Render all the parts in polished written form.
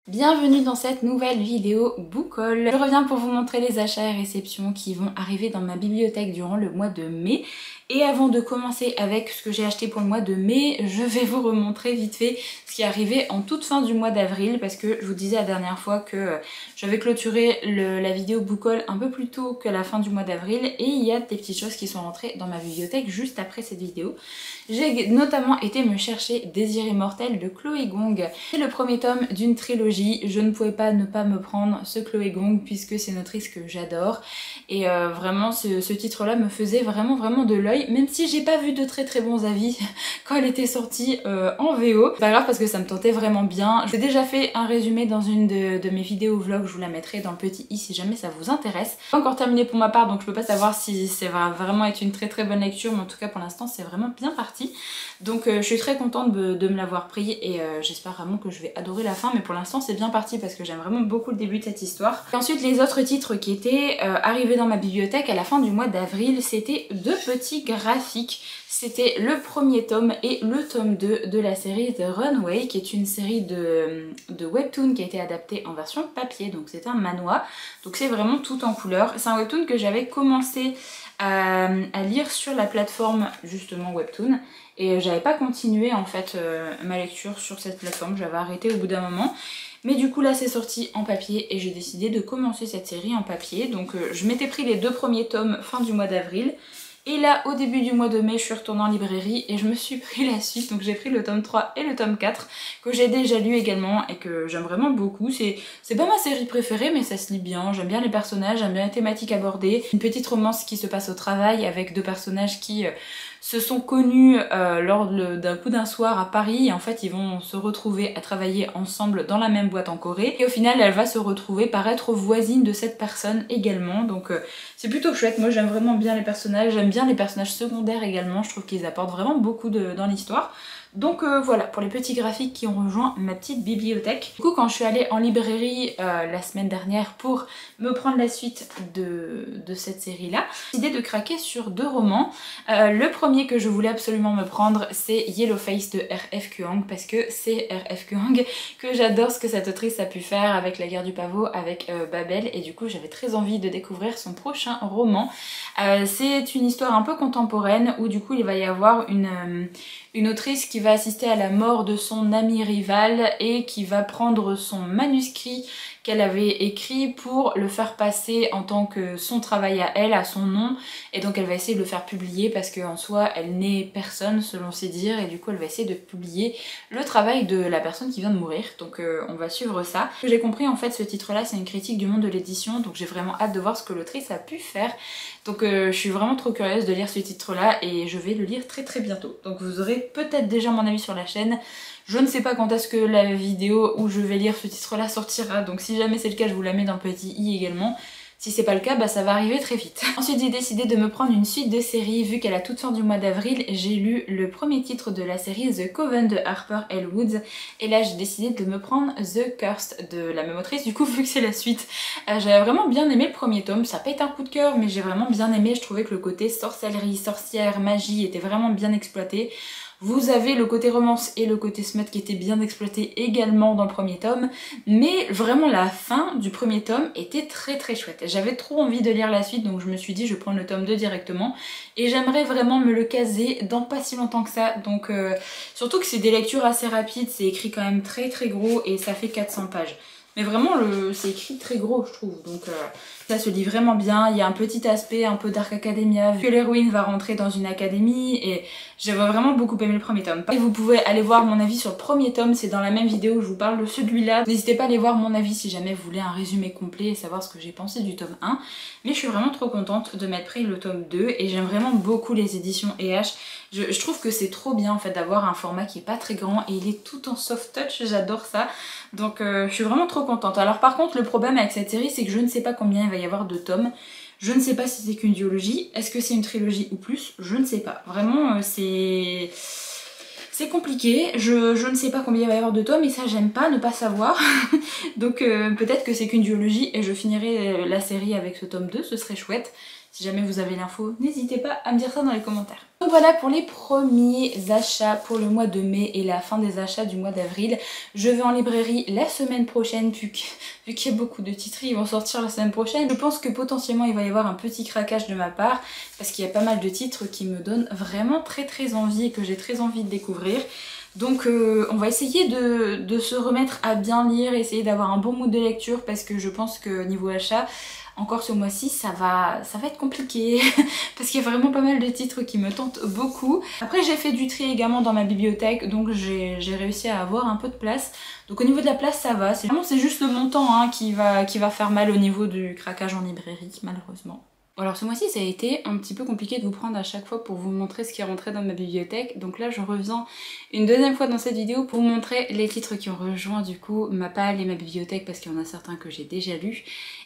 Bienvenue dans cette nouvelle vidéo book haul. Je reviens pour vous montrer les achats et réceptions qui vont arriver dans ma bibliothèque durant le mois de mai. Et avant de commencer avec ce que j'ai acheté pour le mois de mai, je vais vous remontrer vite fait ce qui est arrivé en toute fin du mois d'avril, parce que je vous disais la dernière fois que j'avais clôturé la vidéo book haul un peu plus tôt que la fin du mois d'avril, et il y a des petites choses qui sont rentrées dans ma bibliothèque juste après cette vidéo. J'ai notamment été me chercher Désir immortel de Chloé Gong. C'est le premier tome d'une trilogie. Je ne pouvais pas ne pas me prendre ce Chloé Gong puisque c'est une autrice que j'adore. Et vraiment ce titre-là me faisait vraiment de l'œil, même si j'ai pas vu de très bons avis quand elle était sortie en VO. C'est pas grave parce que ça me tentait vraiment bien. J'ai déjà fait un résumé dans une de mes vidéos vlog, je vous la mettrai dans le petit i si jamais ça vous intéresse. Pas encore terminé pour ma part, donc je peux pas savoir si ça va vraiment être une très bonne lecture, mais en tout cas pour l'instant c'est vraiment bien parti. Donc je suis très contente de me l'avoir pris et j'espère vraiment que je vais adorer la fin, mais pour l'instant c'est bien parti parce que j'aime vraiment beaucoup le début de cette histoire. Et ensuite les autres titres qui étaient arrivés dans ma bibliothèque à la fin du mois d'avril, c'était deux petits graphiques. C'était le premier tome et le tome 2 de la série The Runway, qui est une série de webtoon qui a été adaptée en version papier, donc c'est un manhwa, donc c'est vraiment tout en couleur. C'est un webtoon que j'avais commencé à lire sur la plateforme justement webtoon, et j'avais pas continué en fait ma lecture sur cette plateforme, j'avais arrêté au bout d'un moment. Mais du coup là c'est sorti en papier et j'ai décidé de commencer cette série en papier. Donc je m'étais pris les deux premiers tomes fin du mois d'avril. Et là, au début du mois de mai, je suis retournée en librairie et je me suis pris la suite. Donc j'ai pris le tome 3 et le tome 4 que j'ai déjà lu également et que j'aime vraiment beaucoup. C'est pas ma série préférée, mais ça se lit bien. J'aime bien les personnages, j'aime bien les thématiques abordées. Une petite romance qui se passe au travail avec deux personnages qui se sont connus lors d'un coup d'un soir à Paris, et en fait ils vont se retrouver à travailler ensemble dans la même boîte en Corée, et au final elle va se retrouver par être voisine de cette personne également. Donc c'est plutôt chouette. Moi j'aime vraiment bien les personnages, j'aime bien les personnages secondaires également, je trouve qu'ils apportent vraiment beaucoup dans l'histoire. Donc voilà pour les petits graphiques qui ont rejoint ma petite bibliothèque. Du coup quand je suis allée en librairie la semaine dernière pour me prendre la suite de cette série là, j'ai décidé de craquer sur deux romans. Le premier que je voulais absolument me prendre, c'est Yellow Face de R.F. Kuang, parce que c'est R.F. Kuang que j'adore ce que cette autrice a pu faire avec La Guerre du Pavot, avec Babel, et du coup j'avais très envie de découvrir son prochain roman. C'est une histoire un peu contemporaine où du coup il va y avoir une autrice qui va assister à la mort de son ami rival et qui va prendre son manuscrit qu'elle avait écrit pour le faire passer en tant que son travail à elle, à son nom, et donc elle va essayer de le faire publier parce qu'en soi elle n'est personne selon ses dires, et du coup elle va essayer de publier le travail de la personne qui vient de mourir. Donc on va suivre ça. Ce que j'ai compris en fait, ce titre là c'est une critique du monde de l'édition, donc j'ai vraiment hâte de voir ce que l'autrice a pu faire. Donc je suis vraiment trop curieuse de lire ce titre là et je vais le lire très bientôt. Donc vous aurez peut-être déjà mon avis sur la chaîne. Je ne sais pas quand est-ce que la vidéo où je vais lire ce titre là sortira, donc si jamais c'est le cas je vous la mets dans le petit i également. Si c'est pas le cas, bah ça va arriver très vite. Ensuite j'ai décidé de me prendre une suite de séries, vu qu'à la toute fin du mois d'avril j'ai lu le premier titre de la série The Coven de Harper L. Woods, et là j'ai décidé de me prendre The Cursed de la même autrice, du coup vu que c'est la suite. J'avais vraiment bien aimé le premier tome, ça n'a pas été un coup de cœur mais j'ai vraiment bien aimé, je trouvais que le côté sorcellerie, sorcière, magie était vraiment bien exploité. Vous avez le côté romance et le côté smut qui était bien exploité également dans le premier tome, mais vraiment la fin du premier tome était très chouette. J'avais trop envie de lire la suite, donc je me suis dit je vais prendre le tome 2 directement, et j'aimerais vraiment me le caser dans pas si longtemps que ça. Donc surtout que c'est des lectures assez rapides, c'est écrit quand même très gros et ça fait 400 pages. Mais vraiment c'est écrit très gros je trouve, donc ça se lit vraiment bien. Il y a un petit aspect un peu Dark Academia vu que l'héroïne va rentrer dans une académie, et j'ai vraiment beaucoup aimé le premier tome. Et vous pouvez aller voir mon avis sur le premier tome, c'est dans la même vidéo où je vous parle de celui-là. N'hésitez pas à aller voir mon avis si jamais vous voulez un résumé complet et savoir ce que j'ai pensé du tome 1. Mais je suis vraiment trop contente de m'être pris le tome 2 et j'aime vraiment beaucoup les éditions EH. Je trouve que c'est trop bien en fait d'avoir un format qui est pas très grand et il est tout en soft touch, j'adore ça. Donc je suis vraiment trop contente. Alors par contre le problème avec cette série c'est que je ne sais pas combien il va y avoir de tomes. Je ne sais pas si c'est qu'une duologie, est-ce que c'est une trilogie ou plus, je ne sais pas. Vraiment c'est compliqué, je ne sais pas combien il va y avoir de tomes et ça j'aime pas ne pas savoir. Donc peut-être que c'est qu'une duologie et je finirai la série avec ce tome 2, ce serait chouette. Si jamais vous avez l'info, n'hésitez pas à me dire ça dans les commentaires. Donc voilà pour les premiers achats pour le mois de mai et la fin des achats du mois d'avril. Je vais en librairie la semaine prochaine vu qu'il y a beaucoup de titres, ils vont sortir la semaine prochaine. Je pense que potentiellement il va y avoir un petit craquage de ma part parce qu'il y a pas mal de titres qui me donnent vraiment très envie et que j'ai très envie de découvrir. Donc on va essayer de se remettre à bien lire, essayer d'avoir un bon mood de lecture parce que je pense que niveau achat, encore ce mois-ci, ça va être compliqué parce qu'il y a vraiment pas mal de titres qui me tentent beaucoup. Après j'ai fait du tri également dans ma bibliothèque, donc j'ai réussi à avoir un peu de place. Donc au niveau de la place ça va, c'est juste le montant hein, qui va faire mal au niveau du craquage en librairie malheureusement. Alors ce mois-ci ça a été un petit peu compliqué de vous prendre à chaque fois pour vous montrer ce qui est rentré dans ma bibliothèque. Donc là je reviens une deuxième fois dans cette vidéo pour vous montrer les titres qui ont rejoint du coup ma palle et ma bibliothèque parce qu'il y en a certains que j'ai déjà lus.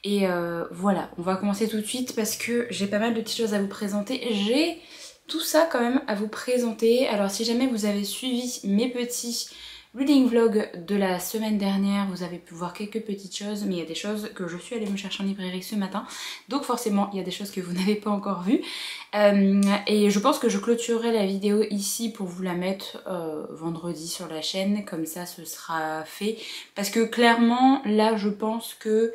Et voilà, on va commencer tout de suite parce que j'ai pas mal de petites choses à vous présenter. J'ai tout ça quand même à vous présenter. Alors si jamais vous avez suivi mes petits reading vlog de la semaine dernière, vous avez pu voir quelques petites choses, mais il y a des choses que je suis allée me chercher en librairie ce matin, donc forcément il y a des choses que vous n'avez pas encore vues. Et je pense que je clôturerai la vidéo ici pour vous la mettre vendredi sur la chaîne, comme ça ce sera fait, parce que clairement là je pense que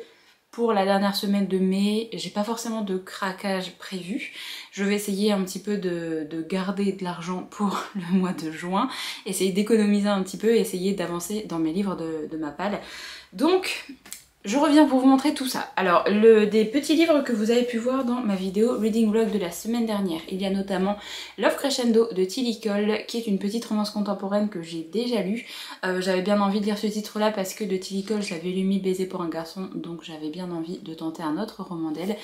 pour la dernière semaine de mai, j'ai pas forcément de craquage prévu. Je vais essayer un petit peu de garder de l'argent pour le mois de juin, essayer d'économiser un petit peu et essayer d'avancer dans mes livres de ma palle. Donc je reviens pour vous montrer tout ça. Alors, des petits livres que vous avez pu voir dans ma vidéo Reading Vlog de la semaine dernière. Il y a notamment Love Crescendo de Tilly Cole, qui est une petite romance contemporaine que j'ai déjà lue. J'avais bien envie de lire ce titre-là parce que de Tilly Cole, j'avais lu 1000 baisers pour un garçon, donc j'avais bien envie de tenter un autre roman d'elle.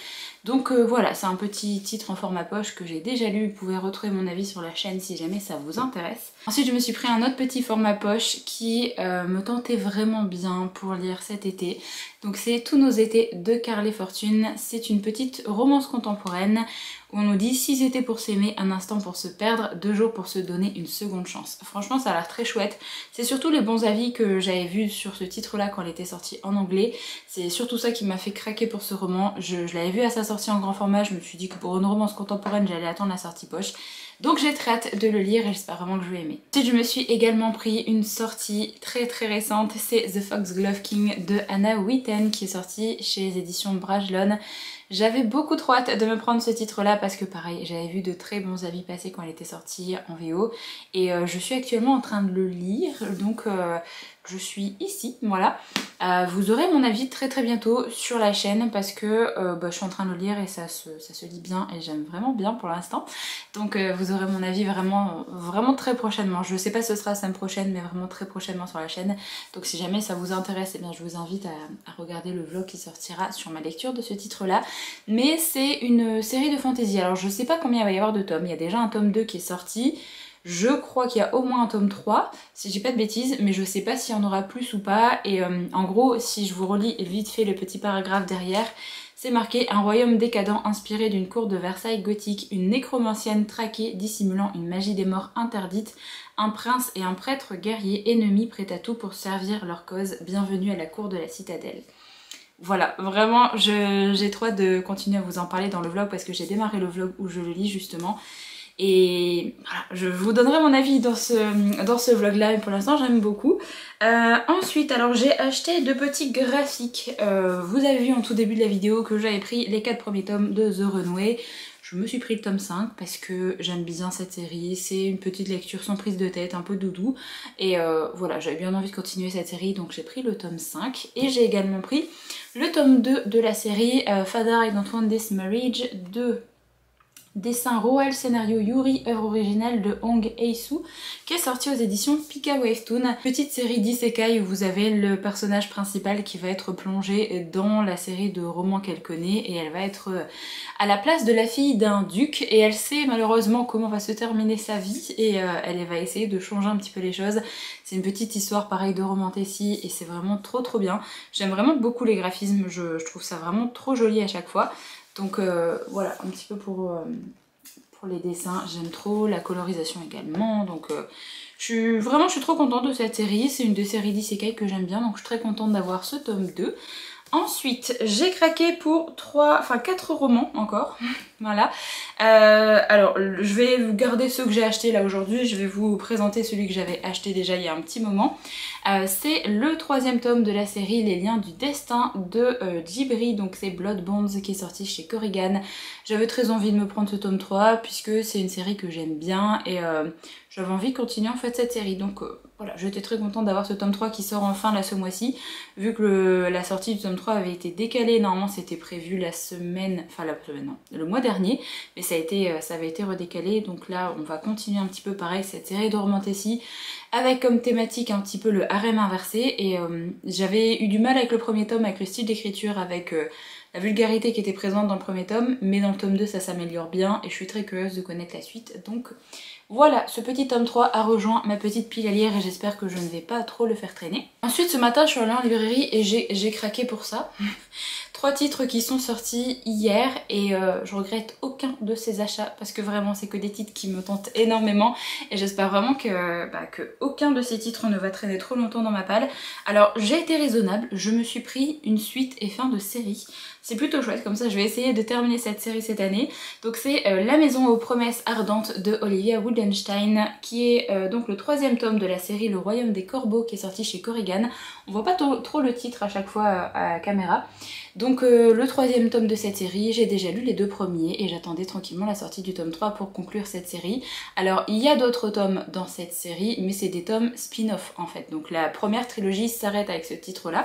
Donc voilà, c'est un petit titre en format poche que j'ai déjà lu. Vous pouvez retrouver mon avis sur la chaîne si jamais ça vous intéresse. Ensuite, je me suis pris un autre petit format poche qui me tentait vraiment bien pour lire cet été. Donc c'est Tous nos étés de Carley Fortune. C'est une petite romance contemporaine où on nous dit 6 étés pour s'aimer, un instant pour se perdre, 2 jours pour se donner une seconde chance. Franchement ça a l'air très chouette. C'est surtout les bons avis que j'avais vus sur ce titre là quand il était sorti en anglais. C'est surtout ça qui m'a fait craquer pour ce roman. Je l'avais vu à sa sortie en grand format, je me suis dit que pour une romance contemporaine j'allais attendre la sortie poche. Donc j'ai très hâte de le lire et j'espère vraiment que je vais aimer. Ensuite je me suis également pris une sortie très récente, c'est The Foxglove King de Anna Whitten qui est sortie chez les éditions Brajlon. J'avais beaucoup trop hâte de me prendre ce titre là parce que pareil j'avais vu de très bons avis passer quand il était sorti en VO et je suis actuellement en train de le lire donc je suis ici, voilà. Vous aurez mon avis très bientôt sur la chaîne parce que je suis en train de le lire et ça se lit bien et j'aime vraiment bien pour l'instant. Donc vous aurez mon avis vraiment très prochainement. Je sais pas si ce sera la semaine prochaine mais vraiment très prochainement sur la chaîne. Donc si jamais ça vous intéresse, eh bien, je vous invite à regarder le vlog qui sortira sur ma lecture de ce titre là. Mais c'est une série de fantasy. Alors je sais pas combien il va y avoir de tomes. Il y a déjà un tome 2 qui est sorti. Je crois qu'il y a au moins un tome 3, si j'ai pas de bêtises, mais je sais pas s'il y en aura plus ou pas. Et en gros, si je vous relis vite fait le petit paragraphe derrière, c'est marqué « Un royaume décadent inspiré d'une cour de Versailles gothique, une nécromancienne traquée dissimulant une magie des morts interdite, un prince et un prêtre guerrier ennemis prêts à tout pour servir leur cause, bienvenue à la cour de la citadelle ». Voilà, vraiment, j'ai trop hâte de continuer à vous en parler dans le vlog parce que j'ai démarré le vlog où je le lis justement. Et voilà, je vous donnerai mon avis dans ce vlog là, mais pour l'instant j'aime beaucoup. Ensuite, alors j'ai acheté 2 petits graphiques. Vous avez vu en tout début de la vidéo que j'avais pris les 4 premiers tomes de The Runway. Je me suis pris le tome 5 parce que j'aime bien cette série, c'est une petite lecture sans prise de tête, un peu doudou. Et voilà, j'avais bien envie de continuer cette série, donc j'ai pris le tome 5. Et j'ai également pris le tome 2 de la série Father I Don't Want This Marriage de dessin Roald, scénario Yuri, œuvre originale de Hong Hye-soo, qui est sorti aux éditions Pika Wavetoon. Petite série d'isekai où vous avez le personnage principal qui va être plongé dans la série de romans qu'elle connaît et elle va être à la place de la fille d'un duc et elle sait malheureusement comment va se terminer sa vie et elle va essayer de changer un petit peu les choses. C'est une petite histoire pareil de romantécie et c'est vraiment trop bien. J'aime vraiment beaucoup les graphismes, je trouve ça vraiment trop joli à chaque fois. Donc voilà, un petit peu pour les dessins, j'aime trop, la colorisation également, donc Je suis trop contente de cette série, c'est une des séries d'isekai que j'aime bien, donc je suis très contente d'avoir ce tome 2. Ensuite, j'ai craqué pour 4 romans encore, voilà. Alors, je vais vous garder ceux que j'ai achetés là aujourd'hui, je vais vous présenter celui que j'avais acheté déjà il y a un petit moment. C'est le 3e tome de la série Les Liens du Destin de Ghibli, donc c'est Blood Bonds qui est sorti chez Korrigan. J'avais très envie de me prendre ce tome 3 puisque c'est une série que j'aime bien et j'avais envie de continuer en fait cette série, donc voilà, j'étais très contente d'avoir ce tome 3 qui sort enfin là ce mois-ci, vu que la sortie du tome 3 avait été décalée, normalement c'était prévu le mois dernier, mais ça avait été redécalé, donc là on va continuer un petit peu pareil cette série de Romantasy, avec comme thématique un petit peu le harem inversé, et j'avais eu du mal avec le premier tome, avec le style d'écriture, avec la vulgarité qui était présente dans le premier tome, mais dans le tome 2 ça s'améliore bien, et je suis très curieuse de connaître la suite, donc voilà, ce petit tome 3 a rejoint ma petite pile à lire et j'espère que je ne vais pas trop le faire traîner. Ensuite, ce matin, je suis allée en librairie et j'ai craqué pour ça. 3 titres qui sont sortis hier et je regrette aucun de ces achats parce que vraiment c'est que des titres qui me tentent énormément et j'espère vraiment que aucun de ces titres ne va traîner trop longtemps dans ma palle. Alors j'ai été raisonnable, je me suis pris une suite et fin de série. C'est plutôt chouette, comme ça je vais essayer de terminer cette série cette année. Donc c'est La Maison aux promesses ardentes de Olivia Wildenstein qui est donc le 3e tome de la série Le Royaume des Corbeaux qui est sorti chez Korrigan. On voit pas trop le titre à chaque fois à la caméra. Donc le 3e tome de cette série, j'ai déjà lu les 2 premiers et j'attendais tranquillement la sortie du tome 3 pour conclure cette série. Alors il y a d'autres tomes dans cette série, mais c'est des tomes spin-off en fait. Donc la première trilogie s'arrête avec ce titre-là.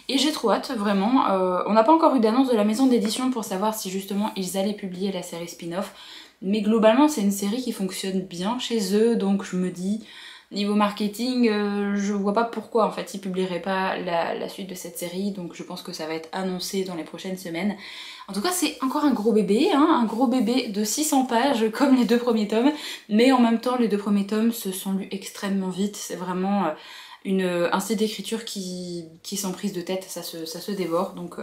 Et j'ai trop hâte, vraiment. On n'a pas encore eu d'annonce de la maison d'édition pour savoir si justement ils allaient publier la série spin-off. Mais globalement c'est une série qui fonctionne bien chez eux, donc je me dis... Niveau marketing, je vois pas pourquoi en fait ils publieraient pas la suite de cette série, donc je pense que ça va être annoncé dans les prochaines semaines. En tout cas c'est encore un gros bébé, hein, un gros bébé de 600 pages comme les 2 premiers tomes, mais en même temps les 2 premiers tomes se sont lus extrêmement vite, c'est vraiment un style d'écriture qui sans prise de tête, ça se dévore, donc...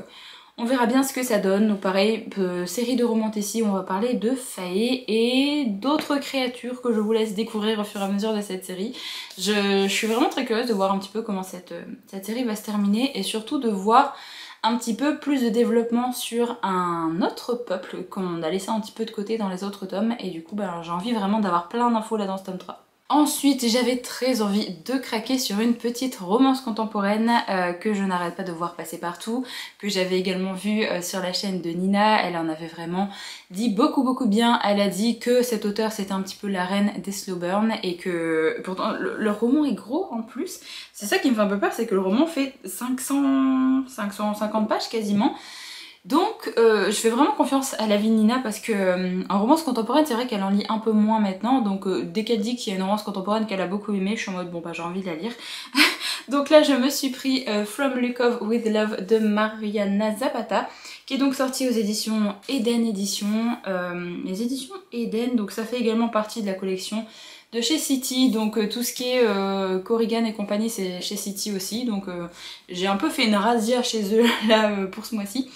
On verra bien ce que ça donne. Donc pareil, série de Romantasy, on va parler de Fae et d'autres créatures que je vous laisse découvrir au fur et à mesure de cette série. Je suis vraiment très curieuse de voir un petit peu comment cette série va se terminer et surtout de voir un petit peu plus de développement sur un autre peuple qu'on a laissé un petit peu de côté dans les autres tomes et du coup j'ai envie vraiment d'avoir plein d'infos là dans ce tome 3. Ensuite, j'avais très envie de craquer sur une petite romance contemporaine que je n'arrête pas de voir passer partout, que j'avais également vue sur la chaîne de Nina. Elle en avait vraiment dit beaucoup bien. Elle a dit que cette auteure c'était un petit peu la reine des slow burn et que pourtant le roman est gros en plus. C'est ça qui me fait un peu peur, c'est que le roman fait 550 pages quasiment. Donc je fais vraiment confiance à la vie de Nina parce que en romance contemporaine c'est vrai qu'elle en lit un peu moins maintenant, donc dès qu'elle dit qu'il y a une romance contemporaine qu'elle a beaucoup aimée, je suis en mode bon bah j'ai envie de la lire. Donc là je me suis pris From Lukov with Love de Mariana Zapata qui est donc sorti aux éditions Eden Éditions, les éditions Eden, donc ça fait également partie de la collection de chez City, donc tout ce qui est Korrigan et compagnie c'est chez City aussi, donc j'ai un peu fait une razzia chez eux là pour ce mois-ci.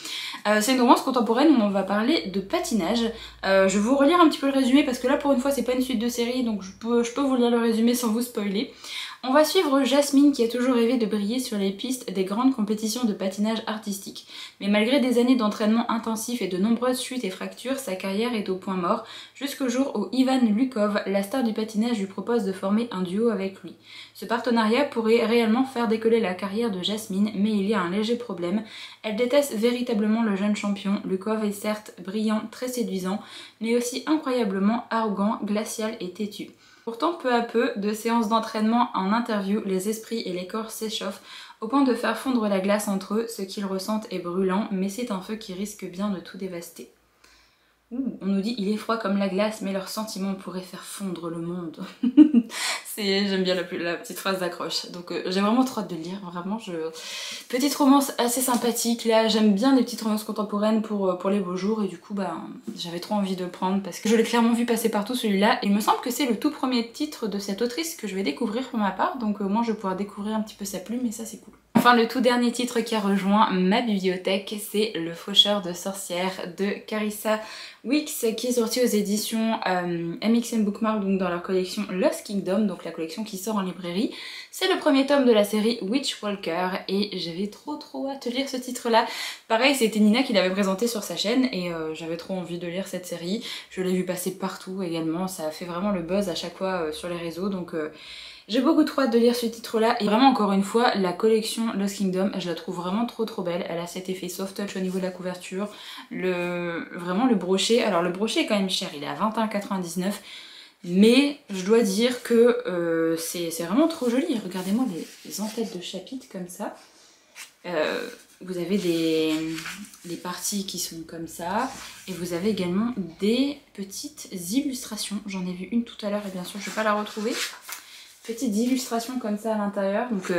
C'est une romance contemporaine où on va parler de patinage. Je vais vous relire un petit peu le résumé parce que là pour une fois c'est pas une suite de série, donc je peux vous lire le résumé sans vous spoiler. On va suivre Jasmine qui a toujours rêvé de briller sur les pistes des grandes compétitions de patinage artistique. Mais malgré des années d'entraînement intensif et de nombreuses chutes et fractures, sa carrière est au point mort, jusqu'au jour où Ivan Lukov, la star du patinage, lui propose de former un duo avec lui. Ce partenariat pourrait réellement faire décoller la carrière de Jasmine, mais il y a un léger problème. Elle déteste véritablement le jeune champion. Lukov est certes brillant, très séduisant, mais aussi incroyablement arrogant, glacial et têtu. Pourtant, peu à peu, de séances d'entraînement en interview, les esprits et les corps s'échauffent au point de faire fondre la glace entre eux. Ce qu'ils ressentent est brûlant, mais c'est un feu qui risque bien de tout dévaster. On nous dit il est froid comme la glace, mais leurs sentiments pourraient faire fondre le monde. J'aime bien la petite phrase d'accroche. Donc j'ai vraiment trop hâte de le lire, vraiment. Petite romance assez sympathique. Là, j'aime bien les petites romances contemporaines pour les beaux jours et du coup j'avais trop envie de le prendre parce que je l'ai clairement vu passer partout celui-là. Il me semble que c'est le tout premier titre de cette autrice que je vais découvrir pour ma part, donc moi je vais pouvoir découvrir un petit peu sa plume et ça c'est cool. Enfin, le tout dernier titre qui a rejoint ma bibliothèque, c'est Le Faucheur de sorcières de Carissa Weeks, qui est sorti aux éditions MXM Bookmark, donc dans leur collection Lost Kingdom, donc la collection qui sort en librairie. C'est le premier tome de la série Witchwalker et j'avais trop hâte de lire ce titre-là. Pareil, c'était Nina qui l'avait présenté sur sa chaîne et j'avais trop envie de lire cette série. Je l'ai vu passer partout également, ça a fait vraiment le buzz à chaque fois sur les réseaux, donc j'ai beaucoup trop hâte de lire ce titre-là. Et vraiment, encore une fois, la collection Lost Kingdom, je la trouve vraiment trop belle. Elle a cet effet soft touch au niveau de la couverture. Vraiment le brochet. Alors le brochet est quand même cher, il est à 21,99 €. Mais je dois dire que c'est vraiment trop joli. Regardez-moi les entêtes de chapitres comme ça. Vous avez des parties qui sont comme ça. Et vous avez également des petites illustrations. J'en ai vu une tout à l'heure et bien sûr je ne vais pas la retrouver. Petites illustrations comme ça à l'intérieur. Donc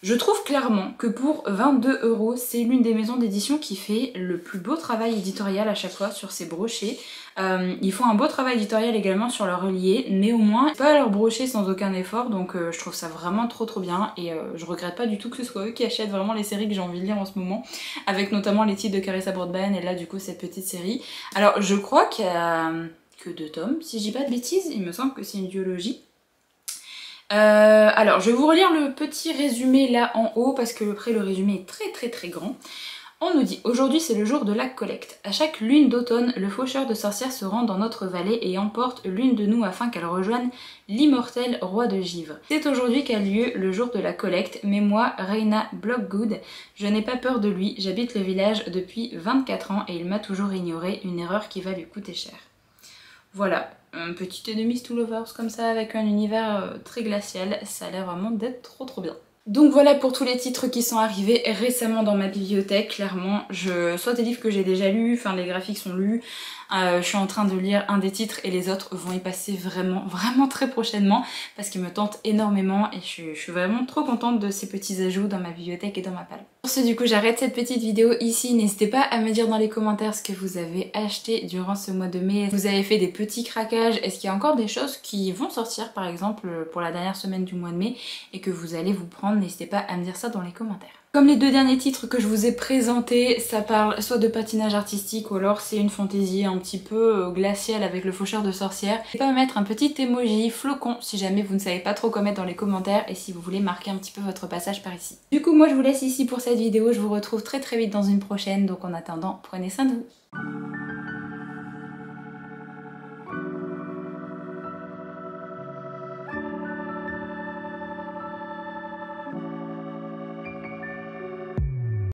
je trouve clairement que pour 22 €, c'est l'une des maisons d'édition qui fait le plus beau travail éditorial à chaque fois sur ces brochets. Ils font un beau travail éditorial également sur leur relié, néanmoins pas leur brochet sans aucun effort, donc je trouve ça vraiment trop bien et je regrette pas du tout que ce soit eux qui achètent vraiment les séries que j'ai envie de lire en ce moment, avec notamment les titres de Carissa Broadbent et là du coup cette petite série. Alors je crois qu'il y a que 2 tomes, si je dis pas de bêtises, il me semble que c'est une duologie. Alors je vais vous relire le petit résumé là en haut parce que après le résumé est très grand. On nous dit: aujourd'hui c'est le jour de la collecte. À chaque lune d'automne, le faucheur de sorcières se rend dans notre vallée et emporte l'une de nous afin qu'elle rejoigne l'immortel roi de givre. C'est aujourd'hui qu'a lieu le jour de la collecte, mais moi, Reina Blockgood, je n'ai pas peur de lui, j'habite le village depuis 24 ans et il m'a toujours ignoré, une erreur qui va lui coûter cher. Voilà, un petit Enemies to Lovers comme ça avec un univers très glacial, ça a l'air vraiment d'être trop bien. Donc voilà pour tous les titres qui sont arrivés récemment dans ma bibliothèque, clairement, soit des livres que j'ai déjà lus, enfin les graphiques sont lus, je suis en train de lire un des titres et les autres vont y passer vraiment très prochainement parce qu'ils me tentent énormément et je suis vraiment trop contente de ces petits ajouts dans ma bibliothèque et dans ma palle. Pour ce du coup j'arrête cette petite vidéo ici, n'hésitez pas à me dire dans les commentaires ce que vous avez acheté durant ce mois de mai, vous avez fait des petits craquages, est-ce qu'il y a encore des choses qui vont sortir par exemple pour la dernière semaine du mois de mai et que vous allez vous prendre, n'hésitez pas à me dire ça dans les commentaires. Comme les 2 derniers titres que je vous ai présentés, ça parle soit de patinage artistique ou alors c'est une fantaisie un petit peu glaciale avec le faucheur de sorcières. N'hésitez pas à mettre un petit emoji flocon si jamais vous ne savez pas trop quoi mettre dans les commentaires et si vous voulez marquer un petit peu votre passage par ici. Du coup moi je vous laisse ici pour cette vidéo, je vous retrouve très vite dans une prochaine, donc en attendant prenez soin de vous.